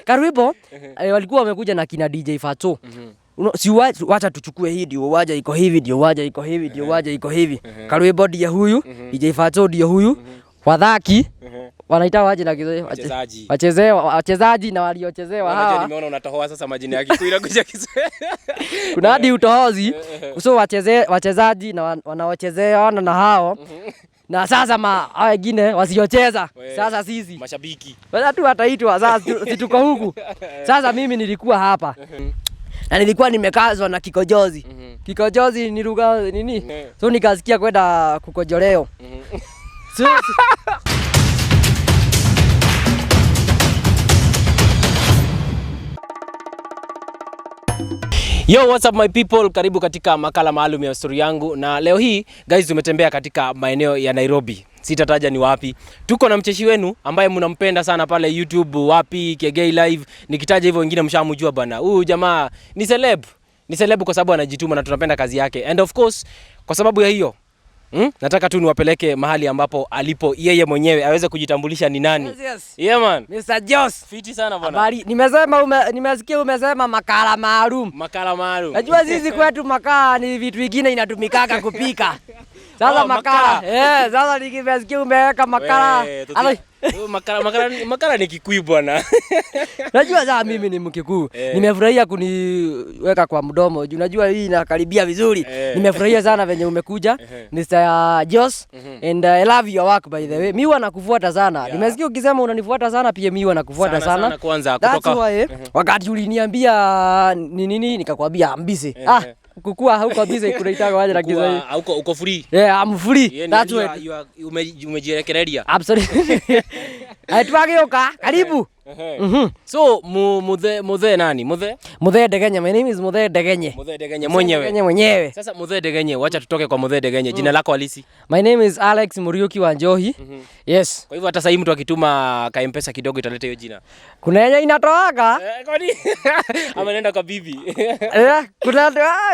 Karwimbo walikuwa wamekuja na kina DJ Fato. Si wacha tuchukue hii ndio waja iko hivi ndio waja iko hivi ndio waja iko hivi. Karwimbo ndio huyu, DJ Fato ndio huyu. Wadhaki wanaita waje na wachezaji na waliochezewa hawa. Unajua nimeona unatohoa sasa majina ya Kikuyu kuja Kiswahili. Kuna hadi utohozi. So wachezaji na wanaochezewa na hao. Na sasa wengine wasiocheza. Sasa sisi mashabiki. Sasa tu wataitwa sasa situko huku. Sasa mimi nilikuwa hapa. Na nilikuwa nimekazwa na kikojozi. Kikojozi ni lugha nini? So nikasikia kwenda kukojoleo. Yo, what's up my people? Karibu katika makala maalum ya story yangu. Na leo hii guys tumetembea katika maeneo ya Nairobi. Sitataja ni wapi. Tuko na mcheshi wenu ambaye mnampenda sana pale YouTube, wapi Kegei Live. Nikitaja hivyo wengine mshamjua bwana. Huyu jamaa ni celeb. Ni celeb kwa sababu anajituma na tunapenda kazi yake. And of course, kwa sababu ya hiyo nataka tu niwapeleke mahali ambapo alipo yeye mwenyewe aweze kujitambulisha ni nani. Yes. Yeah man. Mr. Joss. Fiti sana bwana. Habari, nimesikia umesema makala maalum. Makala maalum. Najua sisi kwetu makala ni vitu vingine inatumikaka kupika. Sasa makala. Sasa nikimesikia umeweka makala. Makala ni Kikuyu bwana. Najua sasa mimi ni Mkikuyu. Nimefurahia kuniweka kwa mdomo. Unajua hii inakaribia vizuri. Nimefurahia sana venye umekuja. Mr. Joss and I love your work by the way. Mimi huwa nakufuata sana. Nimesikia ukisema unanifuata sana pia mimi huwa nakufuata sana. Sana kwanza kutoka wakati uliniambia ni nini nikakwambia ambise. Kukua huko busy kunaitaka waje na Kiswahili. Uko free. Yeah, I'm free. That's why umejirekereria. Absolutely. Aitwageuka, karibu. So Muthe nani? Muthe Ndegenye. My name is Muthe Ndegenye. Muthe Ndegenye mwenyewe. Sasa Muthe Ndegenye, wacha tutoke kwa Muthe Ndegenye. Jina lako halisi? My name is Alex Muriuki wa Njohi. Yes. Kwa hivyo hata sasa mtu akituma ka M-Pesa kidogo italeta hiyo jina. Kuna yenye inatoaga? Kwani amenenda kwa bibi. Kuna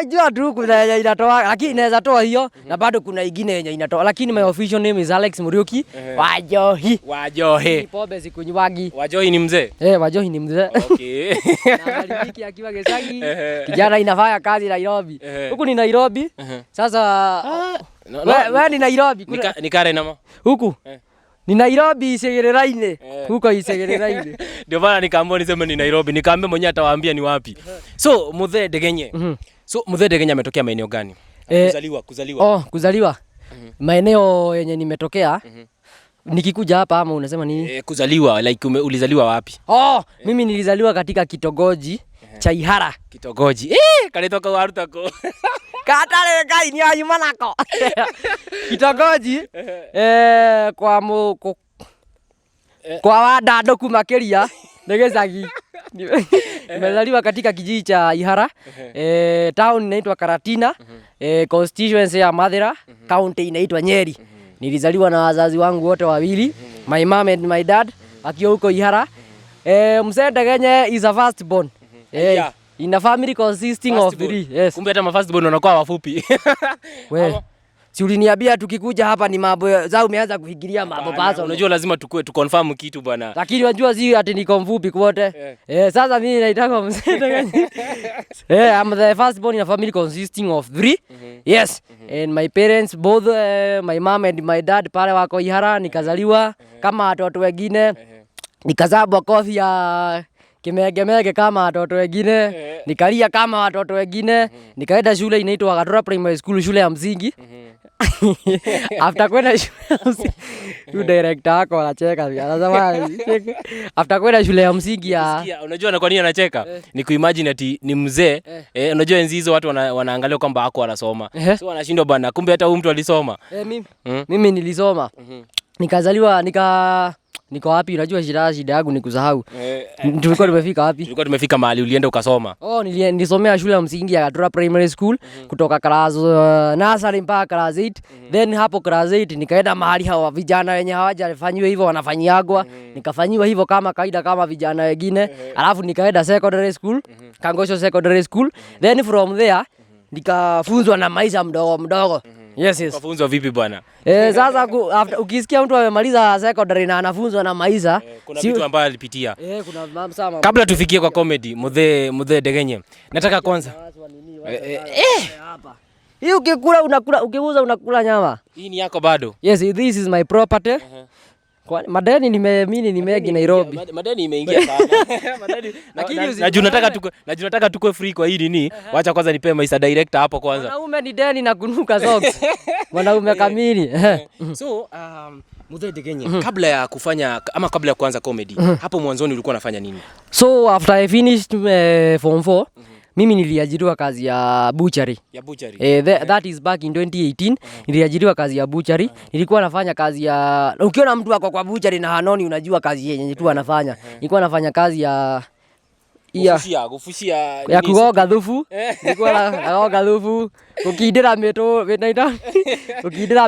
jua tu kuna yenye inatoaga lakini inaweza toa hiyo na bado kuna ingine yenye inatoa lakini my official name is Alex Muriuki wa Njohi. Wa Njohi. Pombe sikunywangi. Wa Njohi ni mzee? Wa Njohi ni mzee. Okay. Na alibiki akiwa Geshagi. Kijana inafanya kazi Nairobi. Huku ni Nairobi. Sasa wewe ni Nairobi. Ni kare nama. Huku. Ni Nairobi Isegereraine. Huko Isegereraine. Ndio maana nikaamua niseme ni Nairobi. Nikaambia mwenyewe atawaambia ni wapi. So Muthe Ndegenye. So Muthe Ndegenye ametokea maeneo gani? Kuzaliwa. Kuzaliwa. Maeneo yenye nimetokea. Nikikuja hapa ama unasema nini? Kuzaliwa, like ulizaliwa wapi? Mimi nilizaliwa katika kitongoji cha Ihara. Kitongoji. Kalitoka warutako. Katale kai ni ayuma nako. Kitongoji kwa wadado kumakeria Ndegezagi. Nimezaliwa katika kijiji cha Ihara. Town inaitwa Karatina. Constituency ya Mathira. County inaitwa Nyeri. Nilizaliwa na wazazi wangu wote wawili, my mom and my dad, akiwa huko Ihara. Mzee Ndegenye is a first born. In a family consisting of 3. Yes. Kumbe hata first born wanakuwa wafupi. Wewe si uliniambia tukikuja hapa ni mambo zao umeanza kufikiria mambo basa. Unajua lazima tu confirm kitu bwana. Lakini unajua si ati niko mfupi kwote. Sasa mimi naitaka Mzee Ndegenye. I'm the first born in a family consisting of 3. Yes. And my parents both my mom and my dad pale wako Ihara, nikazaliwa kama watoto wengine. Nikazabwa kofi ya kimegemege kama watoto wengine. Nikalia kama watoto wengine. Nikaenda shule inaitwa Gatora Primary School, shule ya msingi. After kwenda shule ya msingi, director wako anacheka. Anasema after kwenda shule ya msingi ya unajua na kwa nini anacheka? Ni kuimagine ati ni mzee. Unajua enzi hizo watu wanaangalia kwamba hako anasoma. So wanashindwa bana, kumbe hata huyu mtu alisoma. Mimi nilisoma. Nikazaliwa niko wapi? Unajua shida yangu ni kusahau. Tulikuwa tumefika wapi? Tulikuwa tumefika mahali ulienda ukasoma. Nilisomea shule ya msingi ya Gatora Primary School kutoka class nursery mpaka class 8. Then hapo class 8 nikaenda mahali hawa vijana wenye hawajafanywa hivyo wanafanyiagwa. Nikafanyiwa hivyo kama kaida kama vijana wengine. Alafu nikaenda secondary school, Kangosho Secondary School. Then from there nikafunzwa na maisha mdogo. Yes, yes. Ukafunzwa vipi bwana? Sasa ukisikia mtu amemaliza secondary na anafunzwa na maisha, kuna vitu ambavyo alipitia. Kuna mambo. Kabla tufikie kwa comedy, Muthe Degenye. Nataka kwanza. Hapa. Hii ukikula unakula, ukiuza unakula nyama. Hii ni yako bado? Yes, this is my property. Kwa madeni mimi nimegi Nairobi. Madeni imeingia sana. Madeni. Nataka tukue free kwa hii nini? Wacha kwanza nipe maisa director hapo kwanza. Wanaume ni deni na kunuka socks. Wanaume kamili. So, Muthe Degenye, kabla ya kuanza comedy, hapo mwanzoni ulikuwa unafanya nini? So after I finished form 4, mimi niliajiriwa kazi ya butchery. Ya butchery. That is back in 2018. Niliajiriwa kazi ya butchery. Nilikuwa nafanya kazi ya, ukiona mtu ako kwa butchery na hanoni unajua kazi yenye tu anafanya. Nilikuwa nafanya kazi ya kufushia ya kuoga dhufu. Nilikuwa naoga dhufu, ukidira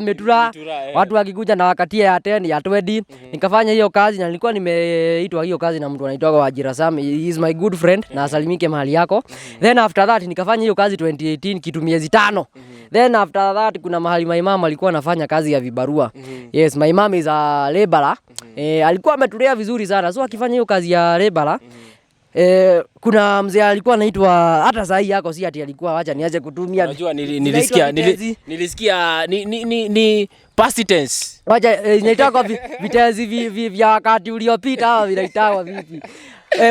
metura, watu wakikuja na wakatia ya 10 ya 20. Nikafanya hiyo kazi na nilikuwa nimeitwa hiyo kazi na mtu anaitwa Wajira Sam. He is my good friend na asalimike mahali yako. Then after that nikafanya hiyo kazi 2018 kitu miezi 5. Then after that kuna mahali my mom alikuwa anafanya kazi ya vibarua. Yes, my mom is a laborer. Alikuwa ametulea vizuri sana. So akifanya hiyo kazi ya laborer, kuna mzee alikuwa anaitwa, hata saa hii yako si ati alikuwa, acha niache kutumia. Unajua nilisikia ni past tense. Wacha inaitwa vitenzi vya wakati uliopita au vinaitwa vipi?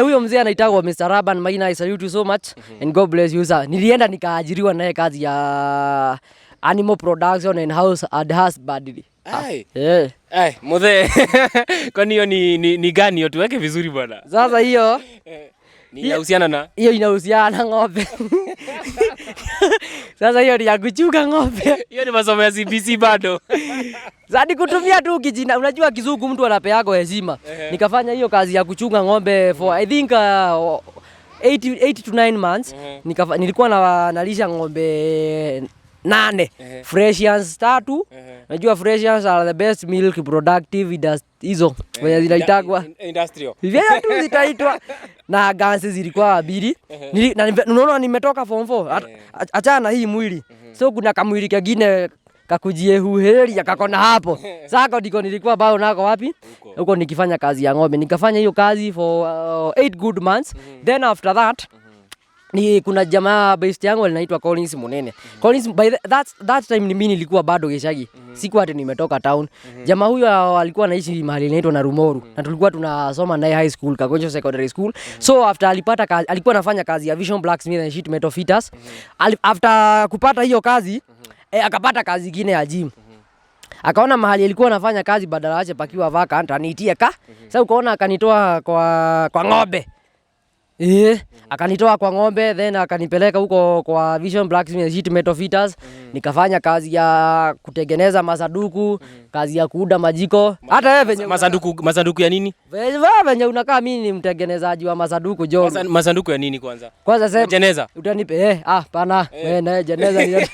Huyo mzee anaitwa Mr. Raban Maina. I salute you so much and God bless you sir. Nilienda nikaajiriwa naye kazi ya animal production and house and husbandry. Muthe. Kwani hiyo ni gani hiyo, tuweke vizuri bwana? Sasa hiyo inahusiana na inahusiana ng'ombe. Sasa hiyo ni ya kuchunga ng'ombe. Hiyo ni masomo ya CBC bado. Zadi kutumia tu kijina, unajua kizungu mtu anapeago heshima. Nikafanya hiyo kazi ya kuchunga ng'ombe for I think 8 to 9 months. Nilikuwa nalisha ng'ombe 8. Fresians 3. Najua Fresians are the best milk productive hizo wenye zinaitagwa industrial. Vile tu zitaitwa. Na gansi zilikuwa 2. Unaona nimetoka form 4. Achana na hii mwili. So kuna kamwili kingine kakujie huheri akakona hapo. Sasa ndiko nilikuwa bao nako wapi? Huko nikifanya kazi ya ng'ombe. Nikafanya hiyo kazi for 8 good months. Then after that kuna jamaa based yangu anaitwa Collins Munene. Collins by that time mimi nilikuwa bado Geshagi. Siku hata nimetoka town. Jamaa huyo alikuwa anaishi mahali inaitwa Narumoru na tulikuwa tunasoma naye high school, Kagonjo Secondary School. So after alipata kazi, alikuwa anafanya kazi ya Vision Blacksmith and Sheet Metal Fitters. After kupata hiyo kazi, akapata kazi nyingine ya gym. Akaona mahali alikuwa anafanya kazi badala ache pakiwa vacant aniitie ka. Sasa ukaona akanitoa kwa ng'ombe. Akanitoa kwa ng'ombe, then akanipeleka huko kwa Vision Blacksmith and Sheet Metal Fitters. Nikafanya kazi ya kutengeneza masanduku, kazi ya kuuda majiko. Hata wewe venye masanduku ya nini? Wewe venye unakaa, mimi ni mtengenezaji wa masanduku John. Masanduku ya nini kwanza? Kwanza sasa jeneza. Utanipe pana. Wewe na jeneza ni.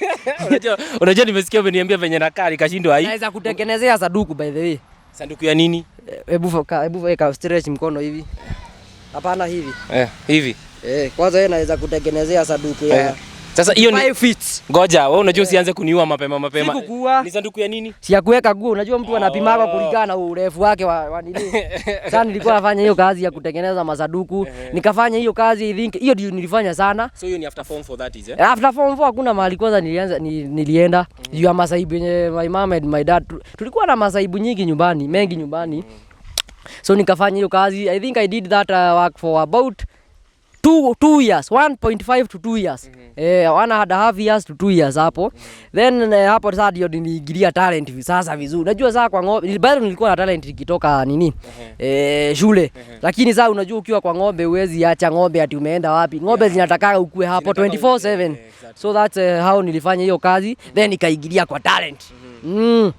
Unajua nimesikia umeniambia venye nakaa nikashindwa hii. Naweza kutengenezea sanduku by the way. Sanduku ya nini? Hebu weka stretch mkono hivi. Hapana hivi. Hivi. Kwanza yeye anaweza kutengenezea sanduku ya. Sasa hiyo ni 5 feet. Ngoja, wewe unajua usianze kuniua mapema. Sikukua. Ni sanduku ya nini? Si ya kuweka nguo, unajua mtu anapimaka kulingana na urefu wake wa nini. Sasa nilikuwa nafanya hiyo kazi ya kutengeneza masanduku. Nikafanya hiyo kazi, I think hiyo ndio nilifanya sana. So hiyo ni after form 4 that is After form 4 hakuna mahali kwanza nilienda. Juu ya masaibu yenye my mom and my dad. Tulikuwa na masaibu nyingi nyumbani, mengi nyumbani. So nikafanya hiyo kazi. I think I did that work for about 2 years, 1.5 to 2 years. 1.5 years to 2 years hapo. Then hapo sasa ndio niliingilia talent sasa vizuri. Unajua sasa kwa ng'ombe bado nilikuwa na talent nikitoka nini? Shule. Lakini sasa unajua ukiwa kwa ng'ombe huwezi acha ng'ombe ati umeenda wapi. Ng'ombe zinataka ukue hapo 24/7. So that's how nilifanya hiyo kazi. Then nikaingilia kwa talent.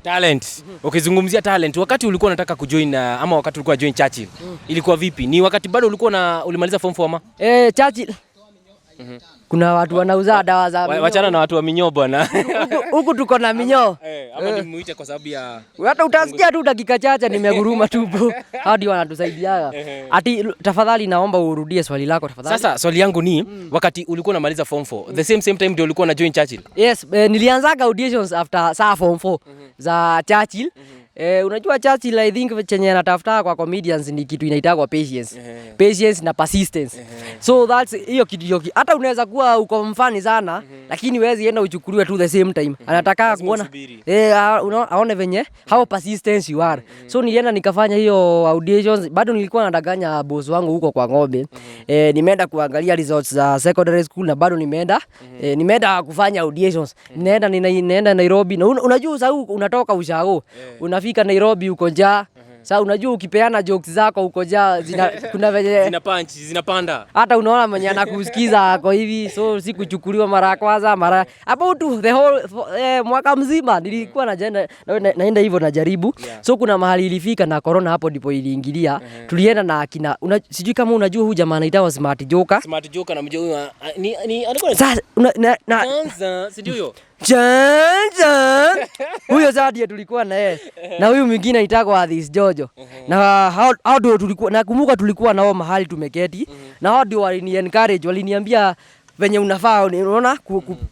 Talent. Ukizungumzia talent, wakati ulikuwa unataka kujoin ama wakati ulikuwa join Churchill, ilikuwa vipi? Ni wakati bado ulikuwa ulimaliza form 4 ama? Churchill. kuna watu wanauza dawa za minyoo. Wachana na watu wa minyoo bwana. Huku tuko na minyoo. Ama nimuite kwa sababu ya hata utasikia tu dakika chache nimeguruma tupo. Hao ndio wanatusaidiaga. Ati tafadhali naomba urudie swali lako tafadhali. Sasa swali yangu ni wakati ulikuwa unamaliza form 4, the same time ndio ulikuwa na join Churchill? Yes, nilianzaga auditions after saa form 4 za Churchill. Unajua Churchill I think chenye anatafuta kwa comedians ni kitu inaitwa patience. Patience na persistence. So that's hiyo kitu hata unaweza kuwa uko mfani sana lakini huwezi enda uchukuliwe tu the same time. Anataka kuona aone venye how persistent you are. So nilienda nikafanya hiyo auditions, bado nilikuwa nadanganya boss wangu huko kwa Ng'ombe. Nimeenda kuangalia results za secondary school na bado nimeenda kufanya auditions. Ninaenda Nairobi na unajua sasa unatoka ushago. Unafika Nairobi uko njaa. Sasa unajua ukipeana jokes zako uko njaa kuna venye zina punch, zinapanda. Hata unaona mwenye anakusikiza kwa hivi. So sikuchukuliwa mara ya kwanza, mara about the whole mwaka mzima nilikuwa naenda hivyo najaribu. So kuna mahali ilifika na corona hapo ndipo iliingilia. Tulienda na akina sijui kama unajua huyu jamaa anaitwa Smart Joker. Smart Joker namjua huyu ni alikuwa sasa kwanza sijui huyo. Huyo Zadia tulikuwa na yeye. Na huyu mwingine anaitwa Athis Jojo. Na hao ndio tulikuwa nakumbuka tulikuwa nao mahali tumeketi. Na hao ndio walini encourage, waliniambia venye unafaa unaona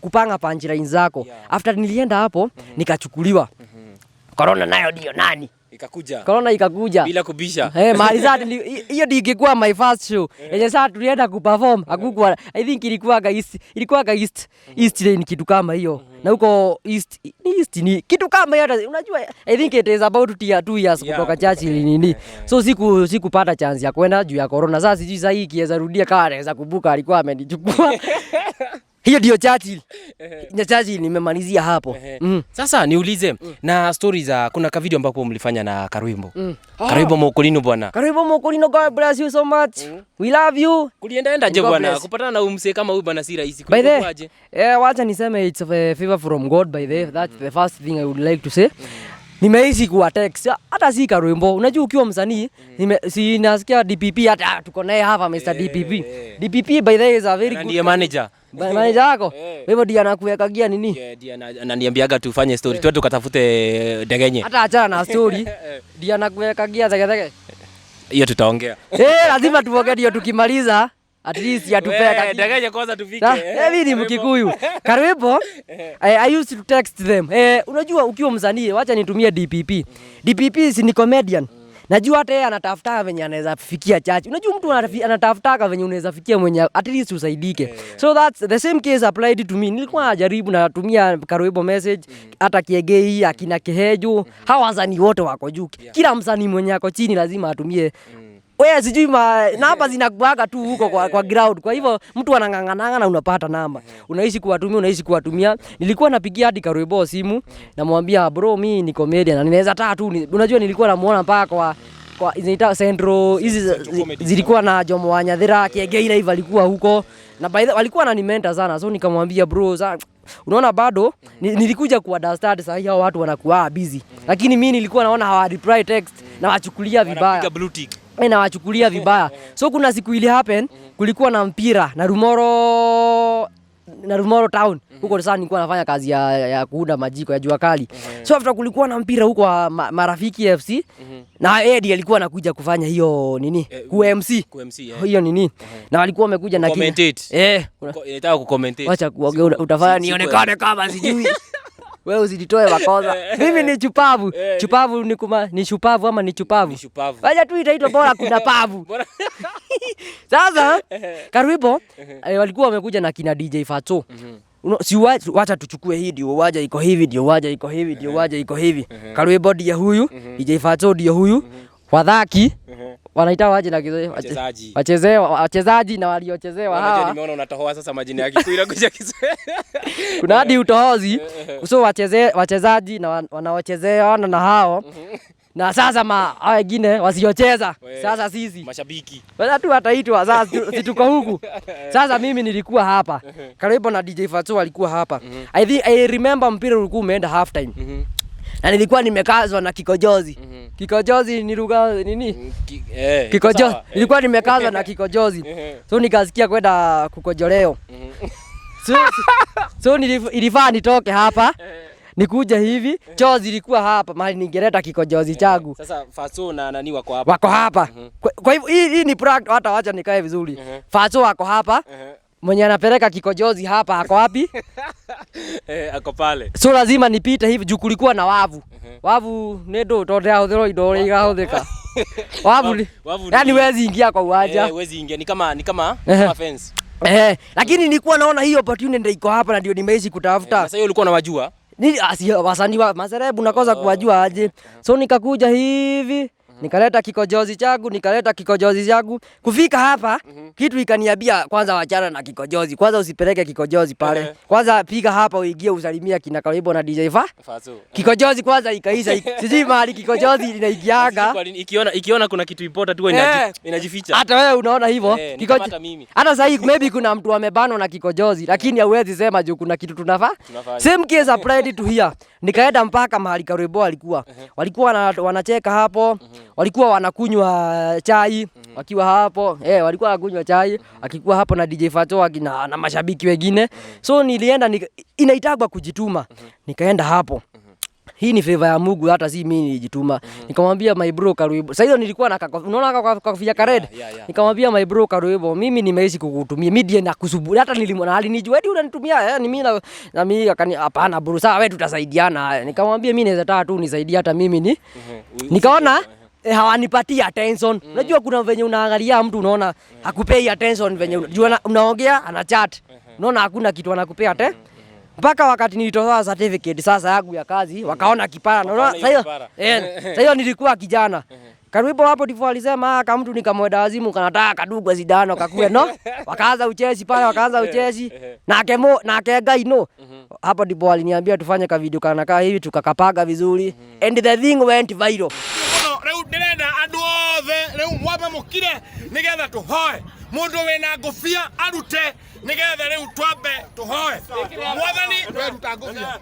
kupanga punchline zako. After nilienda hapo nikachukuliwa. Corona nayo ndio nani? Corona ikakuja bila kubisha. Mahali zati hiyo ndio ingekuwa my first show. Sasa tulienda kuperform. Hakukuwa I think ilikuwa East Lane kitu kama hiyo. Na huko East ni kitu kama hiyo. Unajua I think it is about 2 years kutoka Churchill nini. So sikupata chance ya kwenda juu ya corona. Sasa sijui sasa hii kiweza rudia kama anaweza kubuka alikuwa amenichukua. Hiyo ndio Churchill. Na Churchill nimemalizia hapo. Sasa niulize na stories za kuna ka video ambapo mlifanya na Karwimbo. Karwimbo Mokolino bwana. Karwimbo Mokolino, God bless you so much. We love you. Kulienda je bwana? Kupatana na umse kama huyu bwana si rahisi. Kulikuwaje? Wacha niseme it's a favor from God by the way. That's the first thing I would like to say. Nimeishi kuwa text hata si Karwimbo. Unajua ukiwa msanii si nasikia DPP hata tuko naye hapa Mr DPP. DPP by the way is a very good manager. Manager wako? Wewe ndiye anakuwekagia nini? Ndiye ananiambiaga tufanye story. Twende tukatafute Degenye. Hata achana na story. Ndiye anakuwekagia Degedege. Hiyo tutaongea. Lazima tuongee ndio tukimaliza. At least yatupeka Degenye kwanza tufike. Mimi ni Mkikuyu. Karwimbo I used to text them. Unajua ukiwa msanii wacha nitumie DPP. DPP ni comedian. Najua hata yeye anatafuta venye anaweza fikia chachi. Unajua mtu anatafuta venye unaweza fikia mwenye at least usaidike. So that's the same case applied to me. Nilikuwa najaribu natumia Karwimbo message hata Kiegei akina Keheju. Hawa wasanii wote wako juu. Kila msanii mwenye ako chini lazima atumie. Wewe sijui namba zinakuaga tu huko kwa ground. Kwa hivyo mtu anang'ang'ana na unapata namba. Unaishi kuwatumia. Nilikuwa napigia hadi Karwimbo simu namwambia bro mimi ni comedian na ninaweza tu. Unajua nilikuwa namuona mpaka kwa inaita Central hizi zilikuwa na Jomo wa Nyathira, Kiegei live alikuwa huko. Na walikuwa wananimenta sana. So nikamwambia bro unaona bado nilikuja ku understand sasa hao watu wanakuwa busy. Lakini mimi nilikuwa naona hawa reply text na wachukulia vibaya. Na wachukulia vibaya. So kuna siku ili happen kulikuwa na mpira na Rumoro town. Huko sasa nilikuwa nafanya kazi ya kuunda majiko ya jua kali. So after kulikuwa na mpira huko Marafiki FC na Eddie alikuwa anakuja kufanya hiyo nini? QMC. Hiyo nini? Na walikuwa wamekuja na commentate. Nataka kucommentate. Wacha kuongea utafanya nionekane kama sijui. Wewe usijitoe makosa. Mimi ni chupavu. Chupavu ni shupavu ama ni chupavu? Wacha tu itaitwa bora kuna pavu. Sasa Karwimbo walikuwa wamekuja na kina DJ Fatso. Si wacha tuchukue hii ndio waja iko hivi ndio waja iko hivi ndio waja iko hivi. Karwimbo ndio huyu, DJ Fatso ndio huyu. Wadhaki wanaita waje na wachezaji na waliochezewa hawa. Nimeona unatohoa sasa majina ya Kikuyu kuja Kiswahili. Kuna hadi utohozi. So wachezaji na wanaochezewa na hao. Na sasa hao wengine wasiocheza. Sasa sisi mashabiki. Wala tu hataitwa sasa situko huku. Sasa mimi nilikuwa hapa. Karwimbo na DJ Fatso walikuwa hapa. I remember mpira ulikuwa umeenda half time. Na nilikuwa nimekazwa na kikojozi. Kikojozi ni lugha nini? Kikojozi. Nilikuwa nimekazwa na kikojozi. So nikasikia kwenda kukojoleo. So ilifaa nitoke hapa. Nikuja hivi, choo zilikuwa hapa, mahali ningeleta kikojozi changu. Sasa Faso na nani wako hapa? Wako hapa. Kwa hivyo hii ni prank, hata wacha nikae vizuri. Faso wako hapa. Mwenye anapeleka kikojozi hapa ako wapi? Ako pale. So lazima nipite hivi juu kulikuwa na wavu. Wavu nedo tondea hudhiro indo igahuthika. Wavu. Yaani wezi ingia kwa uwanja. Wezi ingia ni kama fence. Lakini nilikuwa naona hiyo opportunity ndio iko hapa na ndio nimeishi kutafuta. Sasa hiyo ulikuwa unawajua? Ni wasanii wa maserebu nakosa kuwajua aje. So nikakuja hivi, nikaleta kikojozi changu, kufika hapa, kitu ikaniambia kwanza wachana na kikojozi. Kwanza usipeleke kikojozi pale. Kwanza piga hapa uingie usalimia kina Karibo na DJ Faso. Kikojozi kwanza ikaisha. Sijui mahali kikojozi inaingiaga. Ikiona kuna kitu important tu inajificha. Hata wewe unaona hivyo. Hata sasa maybe kuna mtu amebanwa na kikojozi lakini hauwezi sema juu kuna kitu tunafaa. Same case applied to here. Nikaenda mpaka mahali Karibo alikuwa. Walikuwa wanacheka hapo. Walikuwa wanakunywa chai wakiwa hapo. Walikuwa wanakunywa chai akikuwa hapo na DJ Fato na mashabiki wengine. So nilienda inaitagwa kujituma. Nikaenda hapo. Hii ni favor ya Mungu, hata si mimi nilijituma. Nikamwambia my bro Karibo. Sasa hiyo nilikuwa na unaona kofia ka red. Nikamwambia my bro Karibo, mimi nimeishi kukutumia media na kusuburi. Hata nilimwona alinijua eti unanitumia ni mimi na mimi akani hapana bro, sawa wewe tutasaidiana. Nikamwambia mimi naweza taka tu nisaidie hata mimi ni. Nikaona hawanipatia attention. Unajua kuna venye unaangalia mtu unaona hakupei attention venye unajua unaongea ana chat. Unaona hakuna kitu anakupea mpaka wakati nilitoa certificate sasa yangu ya kazi wakaona kipara. Unaona sasa hiyo nilikuwa kijana. Karibu hapo ndivyo alisema kama mtu nikamweda wazimu kanataka kadugwa zidano kakue no. Wakaanza ucheshi pale na akega hapo ndipo aliniambia tufanye ka video kana hivi tukakapaga vizuri and the thing went viral. Rĩu ndĩrenda andũ othe rĩu mwambe mũkire nĩgetha tũhoe mũndũ wĩna ngũbia arute nĩgetha rĩu twambe tũhoe mwathani weruta ngũbia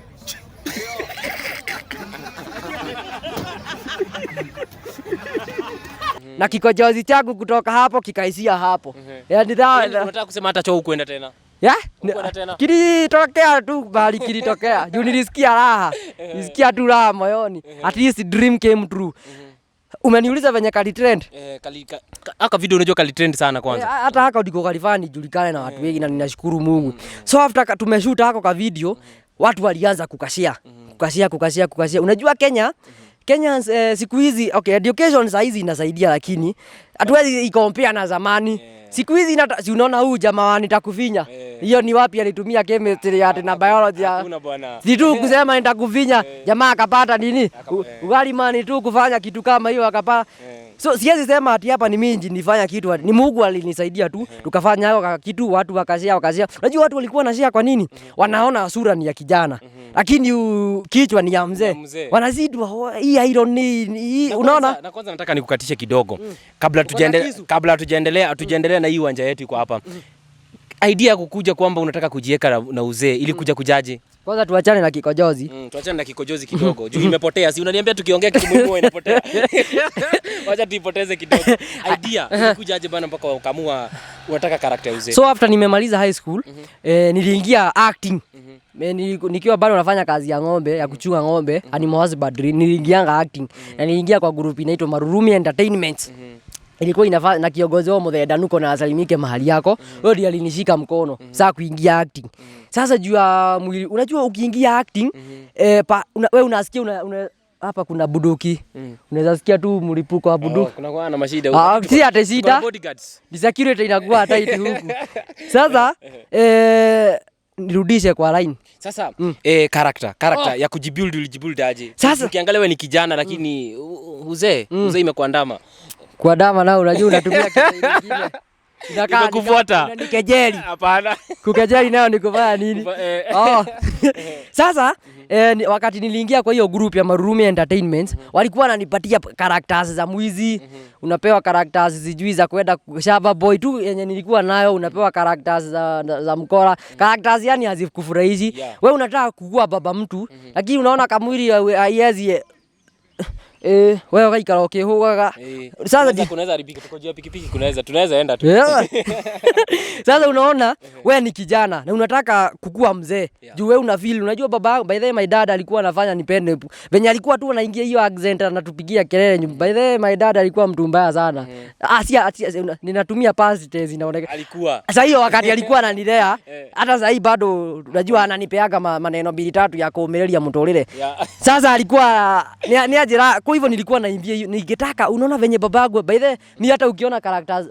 na kikojozi changu kutoka hapo kikaisia hapo. Yaani unataka kusema hata choo ukwenda tena? Kilitokea tu bali kilitokea. Juu nilisikia raha. Nilisikia tu raha moyoni. At least dream came true. Umeniuliza venye kalitrend? Aka video unajua kalitrend sana kwanza. Hata haka ndiko kalifani julikane na watu wengi na ninashukuru Mungu. So after tumeshoot hako ka video, watu walianza kukashia. Unajua Kenya siku hizi education saa hizi inasaidia lakini hatuwezi ikompea na zamani. Siku hizi si unaona huu jamaa nitakufinya. Hiyo ni wapi alitumia chemistry ati na biology. Hakuna bwana. Si tu kusema nitakufinya, jamaa akapata nini? Ugali mani tu kufanya kitu kama hiyo akapata. So siwezi sema ati hapa ni mimi nilifanya kitu, ni Mungu alinisaidia tu. Tukafanya hayo kitu watu wakashia. Unajua watu walikuwa na share kwa nini? Wanaona sura ni ya kijana. Lakini kichwa ni ya mzee. Wanazidwa hii irony unaona? Na kwanza nataka nikukatishe kidogo. Kabla tujaendelea na hii uwanja yetu iko hapa. Idea kukuja kwamba unataka kujiweka na uzee ili kuja kujaje? Kwanza tuachane na kikojozi. Tuachane na kikojozi kidogo. Juu imepotea. Si unaniambia tukiongea kitu muhimu inapotea. Wacha tuipoteze kidogo. Idea kujaje bana mpaka ukamua unataka character uzee. So after nimemaliza high school, niliingia acting. Nikiwa bado nafanya kazi ya ng'ombe, ya kuchunga ng'ombe, animal husbandry, niliingianga acting. Na niliingia kwa group inaitwa Marurumi Entertainment. Ilikuwa inafanya na kiongozi wao Muthee Danuko na asalimike mahali yako. Wewe ndiye alinishika mkono saa kuingia acting. Sasa juu ya mwili unajua ukiingia acting wewe unasikia hapa kuna buduki. Unaweza sikia tu mlipuko wa buduki. Kuna na mashida. Si hata shida. Security inakuwa tight huku. Sasa nirudishe kwa line. Sasa character ya kujibuild aje? Sasa ukiangalia wewe ni kijana lakini uzee imekuandama. Kwa dama na unajua unatumia kitu kingine. Kufuata. Nikejeli. Hapana. Kukejeli nayo ni kufanya nini? Sasa wakati niliingia kwa hiyo group ya Marurumi Entertainment, walikuwa wananipatia characters za mwizi. Unapewa characters zijui za kwenda shaba boy tu yenye nilikuwa nayo, unapewa characters za mkora. Characters yani hazikufurahishi. Wewe unataka kukua baba mtu, lakini unaona kamwili haiwezi wewe kaikara ukihugaga. Sasa kunaweza haribika tukojua pikipiki tunaweza enda tu. Sasa unaona wewe ni kijana na unataka kukua mzee. Juu wewe una feel unajua baba by the way my dad alikuwa anafanya nipende. Venye alikuwa tu anaingia hiyo accent anatupigia kelele. By the way my dad alikuwa mtu mbaya sana. Ninatumia past tense inaonekana. Alikuwa. Sasa hiyo wakati alikuwa ananilea hata sasa hii bado unajua ananipeaga maneno 2-3 ya kuumilia mtolele. Sasa alikuwa ni ajira kwa hivyo nilikuwa naimbia hiyo ningetaka unaona venye babangu by the ni hata ukiona characters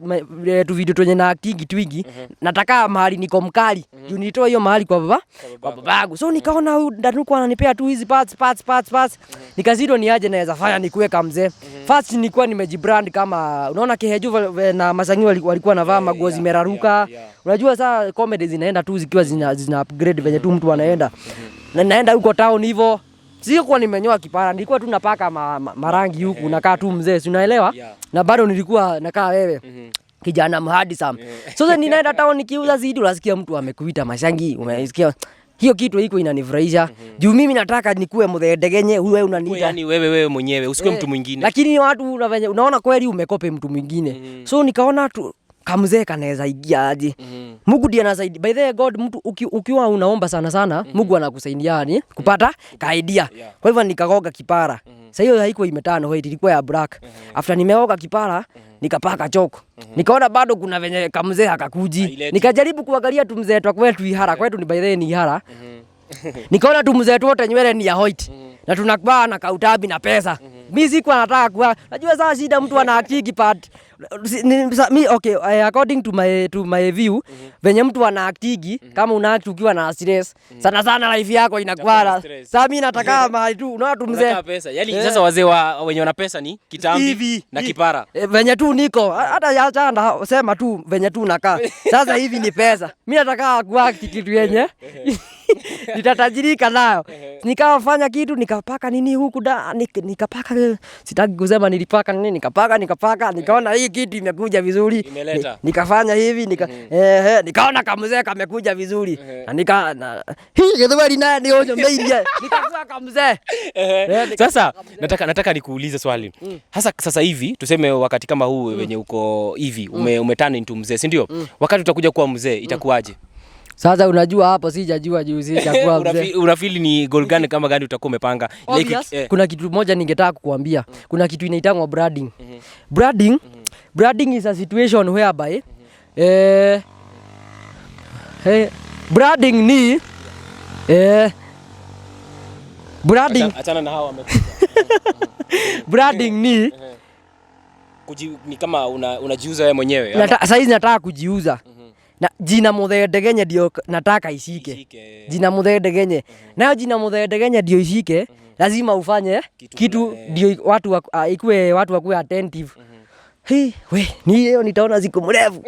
tu video tunye na acting twigi nataka mahali niko mkali juu nitoa hiyo mahali kwa babangu so nikaona huyu ndanuko ananipea tu hizi parts nikazidi ni aje naweza fanya nikuweka mzee first nilikuwa nimejibrand kama unaona Keheju na Masangi walikuwa navaa magozi meraruka unajua saa comedy zinaenda tu zikiwa zina upgrade venye tu mtu anaenda na naenda huko town hivyo sio kwa nimenyoa kipara nilikuwa tu napaka marangi huku nakaa tu mzee si unaelewa na bado nilikuwa nakaa wewe kijana mhadi sana sasa ninaenda town nikiuza zidi unasikia mtu amekuita Masangi umesikia hiyo kitu iko inanifurahisha juu mimi nataka nikuwe mdhedegenye wewe unaniita yani wewe mwenyewe usikue mtu mwingine lakini watu unaona kweli umekope mtu mwingine so nikaona tu kamzee kanaweza ingia aje Mungu ndiye anasaidia by the God mtu ukiwa unaomba sana Mungu anakusaidia yani kupata idea kwa hivyo nikagoga kipara sasa hiyo haiko imetano white ilikuwa ya black after nimeoga kipara nikapaka choko nikaona bado kuna venye kamzee akakuji nikajaribu kuangalia tu mzee wetu kwetu ihara kwetu ni by the ni ihara nikaona tu mzee wote nywele ni ya white na tunakuwa na kautabi na pesa mimi sikuwa nataka kuwa najua saa shida mtu ana akiki part okay according to my view venye mtu ana akiki kama una act ukiwa na stress sana life yako inakuwa sasa mimi nataka mahali tu unaona tu mzee pesa yani sasa wazee wenye wana pesa ni kitambi na kipara venye tu niko hata yachanda sema tu venye tu nakaa sasa hivi ni pesa mimi nataka kuwa kitu yenye nitatajirika nayo nikafanya kitu nikapaka nini huku nikapaka sitaki kusema nilipaka nini nikapaka nikaona hii kitu imekuja vizuri nikafanya hivi nikaona kamzee kamekuja vizuri na hii gedwali naye ndio ndio nikakuwa kamzee sasa nataka nikuulize swali hasa sasa hivi tuseme wakati kama huu wenye uko hivi umeturn into mzee si ndio wakati utakuja kuwa mzee itakuwaje sasa unajua hapo sijajua juu sijakuwa mzee unafeel ni goal gani kama gani utakuwa umepanga kuna kitu moja ningetaka kukuambia kuna kitu inaitangwa branding branding is a situation whereby branding ni branding achana na hao wamekuja branding ni kama unajiuza wewe mwenyewe sasa hizi nataka kujiuza na jina Muthedegenye ndio nataka ishike jina Muthedegenye nayo jina Muthedegenye ndio ishike lazima ufanye kitu ndio watu ikue watu wakuwe attentive ni hiyo nitaona siku mrefu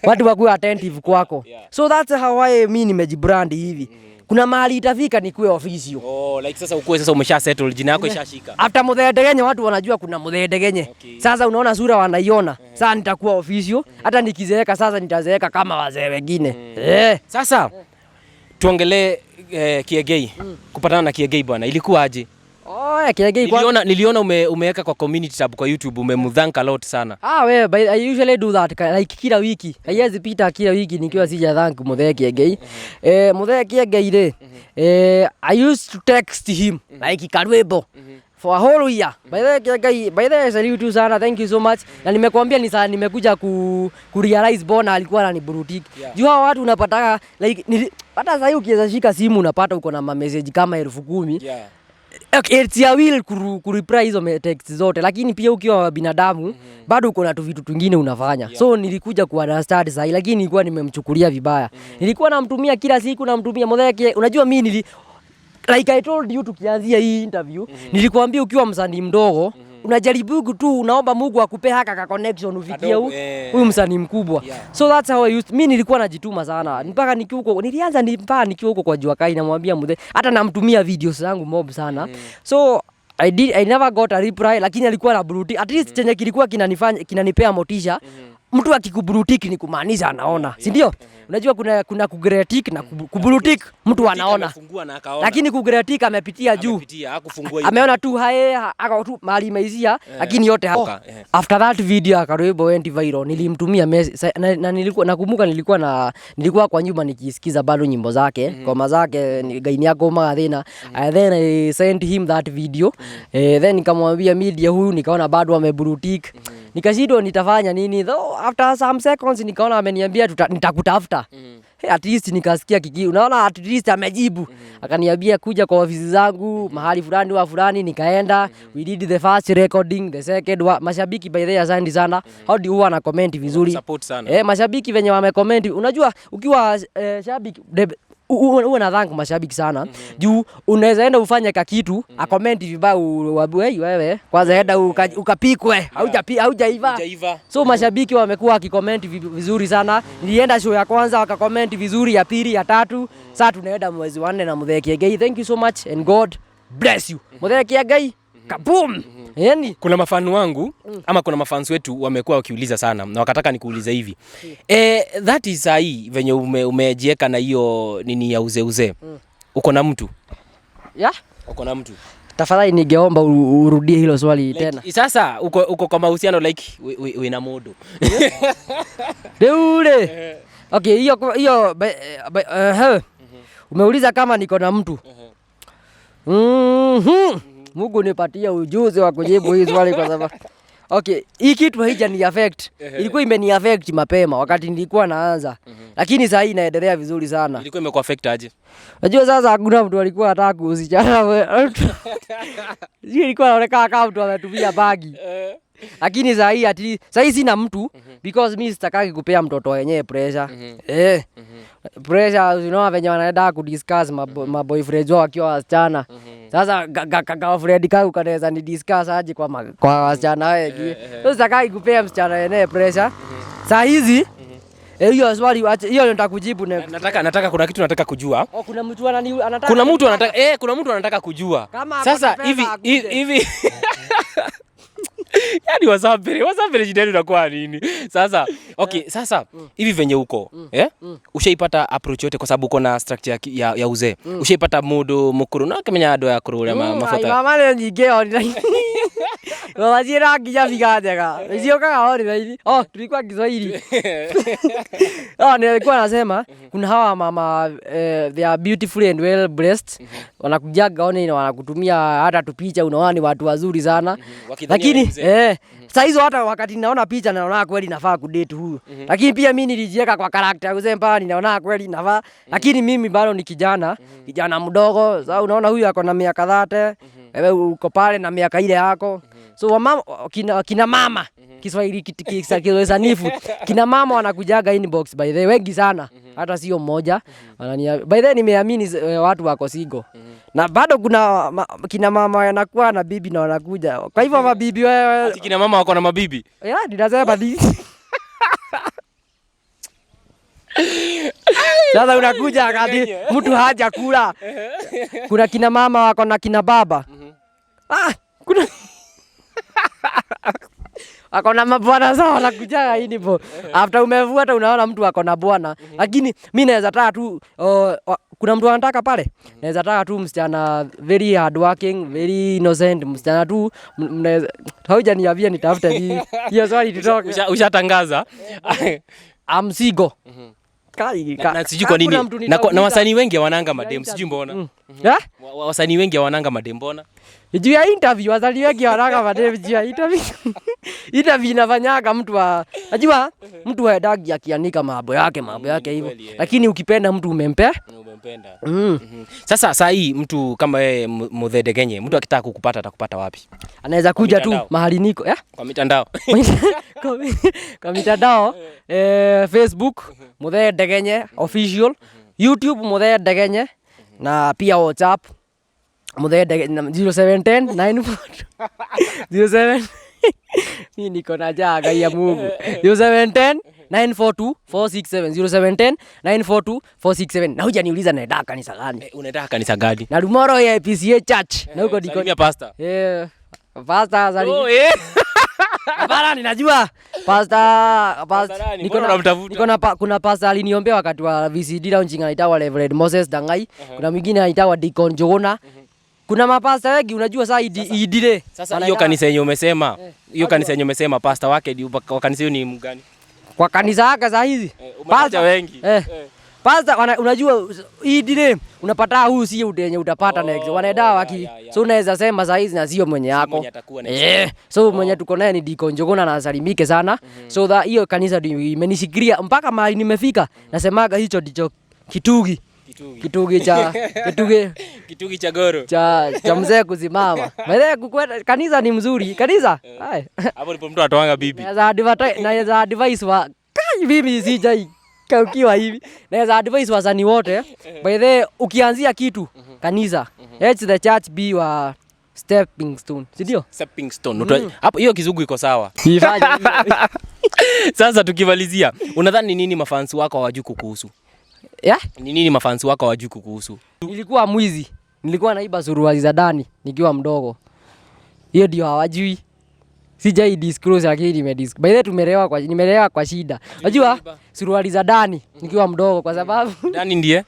watu wakuwe attentive kwako so that's how mimi nimejibrand hivi kuna mahali itafika nikuwe official like sasa ukue sasa umesha settle jina yako ishashika after Muthedegenye watu wanajua kuna Muthedegenye sasa unaona sura wanaiona sasa nitakuwa official hata nikizeeka sasa nitazeeka kama wazee wengine sasa tuongelee Kiegei kupatana na Kiegei bwana ilikuwa aje Kiegei niliona umeweka kwa community tab kwa YouTube umemthank a lot sana wewe I usually do that like kila wiki haiwezi pita kila wiki nikiwa sija thank Muthee Kiegei Muthee Kiegei I used to text him like Karwebo for a whole year by the salute you sana thank you so much na nimekuambia ni sana nimekuja ku realize bona alikuwa ananiburudiki juu hao watu unapata like hata sasa hiyo ukiweza shika simu unapata uko na message kama 10,000 okay, it's your will kureply hizo text zote lakini pia ukiwa binadamu bado uko na tu vitu vingine unafanya so nilikuja ku understand sasa lakini nilikuwa nimemchukulia vibaya nilikuwa namtumia kila siku namtumia Muthee unajua mimi like I told you tukianzia hii interview nilikwambia ukiwa msanii mdogo unajaribu tu unaomba Mungu akupe haka ka connection ufikie huyu msanii mkubwa so that's how I used mimi nilikuwa najituma sana mpaka nilianza nikiwa huko kwa Jua Kali namwambia Muthee hata namtumia videos zangu mob sana so I never got a reply lakini alikuwa na bruti at least chenye kilikuwa kinanipea motisha mtu akikuburutik ni kumaanisha anaona, si ndio? Unajua kuna kugretik na kuburutik, mtu anaona. Lakini kugretik amepitia juu. Ameona tu aka tu mali imeizia, lakini yote hapa. After that video akarwebo went viral. Nilimtumia message na nakumbuka nilikuwa kwa nyumba nikisikiza bado nyimbo zake, ngoma zake gaini yako magathina. Then I sent him that video. Then nikamwambia media huyu, nikaona bado ameburutik. Nikashindwa nitafanya nini, though after some seconds nikaona ameniambia nitakutafuta. At least nikasikia kiki, unaona, at least amejibu. Akaniambia kuja kwa ofisi zangu mahali fulani wa fulani, nikaenda. We did the first recording, the second mashabiki by the way asante sana. How do you wanna comment vizuri? Mashabiki venye wamecomment, unajua ukiwa shabiki uwe na thank mashabiki sana. Juu unaweza enda ufanye kitu akomenti vibaya, wewe kwanza enda ukapikwe haujaiva. So mashabiki wamekuwa wakikomenti vizuri sana. Nilienda show ya kwanza wakakomenti vizuri, ya pili, ya tatu. Sasa tunaenda mwezi wa 4 na Muthee Kiengei. Thank you so much and God bless you. Muthee Kiengei kaboom. Yani kuna mafanu wangu ama kuna mafans wetu wamekuwa wakiuliza sana na wakataka nikuulize hivi. That is hii venye umejieka na hiyo nini ya uzeuze. Uko na mtu? Yeah? Uko na mtu? Tafadhali ningeomba urudie hilo swali tena. Sasa uko kwa mahusiano like we na modo. Deule. Okay, hiyo umeuliza kama niko na mtu. Mungu nipatie ujuzi wa kujibu hii swali kwa sababu okay, hii kitu haijani affect. Ilikuwa imeni affect mapema wakati nilikuwa naanza. Lakini sasa hii inaendelea vizuri sana. Ilikuwa imekuaffect aje? Unajua sasa hakuna mtu alikuwa anataka kuhusiana. Sio, ilikuwa inaonekana kama mtu ametumia bagi. Lakini sasa hii sina mtu because mimi sitakaki kupea mtoto wenyewe pressure. Pressure, you know, venye wanaenda kudiscuss maboyfriends wao wakiwa wasichana. Sasa girlfriend kangu kanaweza ni discuss aje kwa wasichana wengi. Sasa sitakaki kupea msichana wenyewe pressure. Saa hizi hiyo swali hiyo nataka kujibu. Nataka kuna kitu nataka kujua. Kuna mtu anataka kuna mtu anataka kujua. Sasa hivi yani wasapere jideni unakuwa nini? Sasa okay, sasa hivi venye uko ushaipata approach yote kwa sababu uko na structure ya uzee. Ushaipata mudo mukuru na kamenya ado ya kurule mafuta. Mama leo nyigeo ni. Mama jira kija figadega. Sio kama hori na hivi. Tulikuwa Kiswahili. Nilikuwa nasema kuna hawa mama they are beautiful and well blessed. Wanakujaga na wanakutumia hata tupicha, unaona ni watu wazuri sana. Lakini sasa hizo hata wakati naona picha naona kweli nafaa kudate huyu. Lakini pia mimi nilijiweka kwa character uzee mpaka ninaona kweli nafaa. Lakini mimi bado ni kijana mdogo. Sasa unaona huyu ako na miaka 30, wewe uko pale na miaka ile yako. So mama kina mama Kiswahili kisanifu kina mama wanakujaga inbox by the way wengi sana, hata sio mmoja. By the way nimeamini watu wako single. Na bado kuna kina mama wanakuwa na bibi na wanakuja. Kwa hivyo mabibi wewe, ati kina mama wako na mabibi? Ninasema ni sasa unakuja wakati mtu haja kula. Kuna kina mama wako na kina baba. Kuna akona mabwana sawa wanakujaga hinipo. After umevua hata unaona mtu akona bwana. Lakini mimi naweza taka tu kuna mtu anataka pale. Naweza taka tu msichana very hard working, very innocent, msichana tu haujaniambia nitafute hiyo swali tutoke. Ushatangaza. I'm single. Na sijui kwa nini. Na wasanii wengi wananga madem, sijui mbona. Wasanii wengi wananga madem mbona? Juu ya interview wasanii wengi wananga madem juu ya interview. Interview inafanyaga mtu najua mtu haedagi akianika mambo yake hivyo. Lakini ukipenda mtu umempenda. Sasa saa hii mtu kama wewe Muthee Kiengei, mtu akitaka kukupata atakupata wapi? Anaweza kuja tu mahali niko, kwa mitandao. Kwa mitandao Facebook Muthee Kiengei official, YouTube Muthee Kiengei, na pia WhatsApp Muthee Kiengei 0710 07 mimi niko na jaga ya Mungu 0710 942 467 0710 942 467. Na huja niuliza naenda kanisa gani? Unaenda kanisa gani? Na tomorrow ya PCA Church. Na huko ndiko. Salimia pastor. Pastor salimia. Hapana, ninajua. Pastor kuna pastor aliniombea wakati wa VCD launching anaitwa Reverend Moses Dangai. Kuna mwingine anaitwa Deacon Jona. Kuna mapasta wengi unajua saa idile. Sasa hiyo kanisa yenye umesema, hiyo kanisa yenye umesema pastor wake wa kanisa hiyo ni mgani? Kwa kanisa yake saa hizi. Pastor wengi. Pastor unajua idile unapata huyu si udenye utapata next. Wanaenda waki. So unaweza sema saa hizi na sio mwenye yako. So mwenye tuko naye ni Deacon Jona na asalimike sana. So that hiyo kanisa imenishikilia mpaka mahali nimefika. Nasemaga hicho ndicho kitugi cha goro cha mzee kusimama. Mzee kanisa ni mzuri. Kanisa. Hapo ndipo mtu atoanga bibi. Naweza advice wa mimi sijai kaukiwa hivi. Naweza advice wasanii wote. By the way, ukianzia kitu kanisa. Let the church be your stepping stone. Si ndio? Stepping stone. Hapo hiyo kizungu iko sawa. Sasa tukimalizia, unadhani nini mafansi wako hawajui kukuhusu? Ni nini mafansi wako hawajui kukuhusu? Nilikuwa mwizi. Nilikuwa naiba suruali za ndani nikiwa mdogo. Hiyo ndio hawajui. Sijai disclose lakini nimedisclose. By the way nimelewa kwa shida. Unajua suruali za ndani nikiwa mdogo kwa sababu ndani ndiye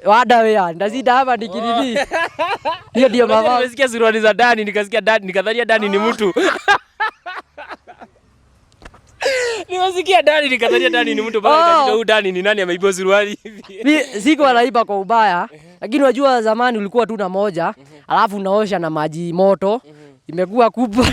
wada wewe ndazida hapa nikilini. Hiyo ndio mama. Nimesikia suruali za ndani nikasikia ndani nikadhania ndani ni mtu. Nimesikia ndani nikadhania ndani ni mtu bali nikajua huyu ndani ni nani ameiba suruali hivi. Mimi siko anaiba kwa ubaya, lakini unajua zamani ulikuwa tu na moja, alafu unaosha na maji moto, imekuwa kubwa.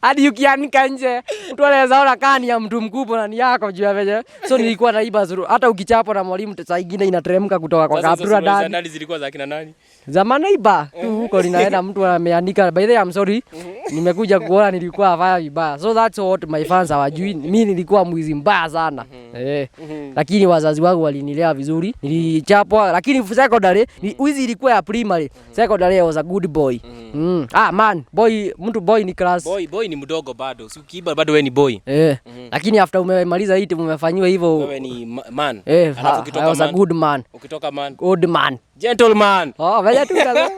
Hadi ukianika nje, mtu anaweza ona kani ya mtu mkubwa na ni yako juu ya veje. So nilikuwa naiba suruali, hata ukichapo na mwalimu saa nyingine inateremka kutoka kwa kaptura ndani. Ndani zilikuwa za kina nani? Zamani naiba tu huko ninaenda mtu ameandika by the way I'm sorry nimekuja kuona nilikuwa afanya vibaya. So that's what my fans hawajui. Mimi nilikuwa mwizi mbaya sana. Lakini wazazi wangu walinilea vizuri. Nilichapwa lakini secondary wizi ilikuwa ya primary. Secondary I was a good boy. Man, boy ni class. Boy ni mdogo bado. Si ukiiba bado wewe ni boy. Lakini after umemaliza hiti umefanywa hivyo wewe ni man. Alafu ukitoka man. I was a good man. Ukitoka man. Good man. Gentleman. Wewe tu kaza.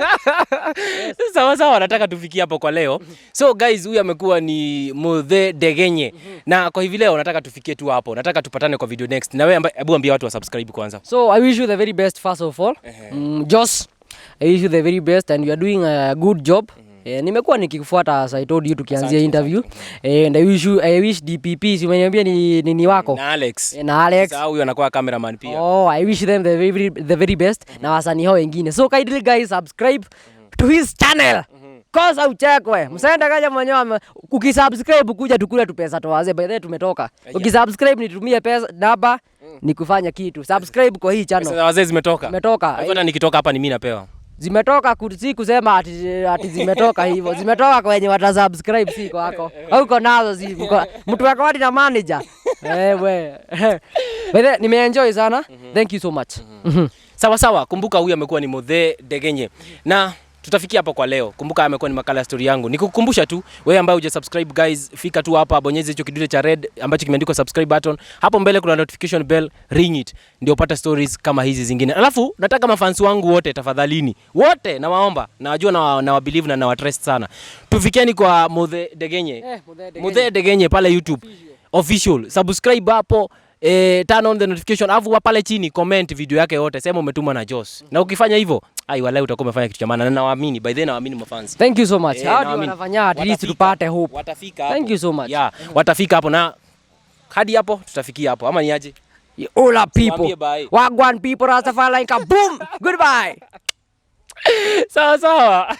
Sawa, nataka tufikie hapo kwa leo. So guys, huyu amekuwa ni Muthe Ndegenye. Na kwa hivi leo nataka tufikie tu hapo. Nataka tupatane kwa video next. Na wewe hebu ambia watu wa subscribe kwanza. So I wish you the very best first of all. Joss, I wish you the very best and you are doing a good job. Nimekuwa nikikufuata as I told you tukianzia interview. And I wish DPP si umeniambia ni wako. Na Alex. Sasa huyu anakuwa cameraman pia. I wish them the very best na wasanii hao wengine. So kindly guys subscribe to his channel. Kosa uchekwe. Msenda kaja mwenyewe ukisubscribe kuja tukule tu pesa toaze. By the way tumetoka. Ukisubscribe nitumie pesa namba nikufanya kitu. Subscribe kwa hii channel. Pesa wazee zimetoka. Hata nikitoka hapa ni mimi napewa. Zimetoka si kusema ati zimetoka hivyo. Zimetoka kwa wenye watasubscribe si kwako. Huko nazo si mtu wako hadi na manager. Wewe. Wewe nimeenjoy sana. Thank you so much. Sawa, kumbuka huyu amekuwa ni Muthe Ndegenye. Na tutafikia hapo kwa leo. Kumbuka amekuwa ni makala ya story yangu. Nikukumbusha tu wewe ambaye hujasubscribe guys, fika tu hapa, bonyeza hicho kidude cha red ambacho kimeandikwa subscribe button. Hapo mbele kuna notification bell, ring it ndio upate stories kama hizi zingine. Alafu nataka mafans wangu wote tafadhalini. Wote nawaomba, nawajua na believe na wa trust sana. Tufikieni kwa Muthe Ndegenye. Muthe Ndegenye pale YouTube official. Subscribe hapo. Turn on the notification, afu pale chini comment video yake yote, sema umetuma na Joss. Na ukifanya hivyo, wallahi utakuwa umefanya kitu cha maana na nawaamini, by the way nawaamini mafans. Thank you so much. Hao ndio wanafanya at least tupate hope. Watafika hapo. Thank you so much. Watafika hapo na hadi hapo tutafikia hapo. Ama ni aje? All people. Wagwan people Rastafari like a boom. Goodbye. Sawa.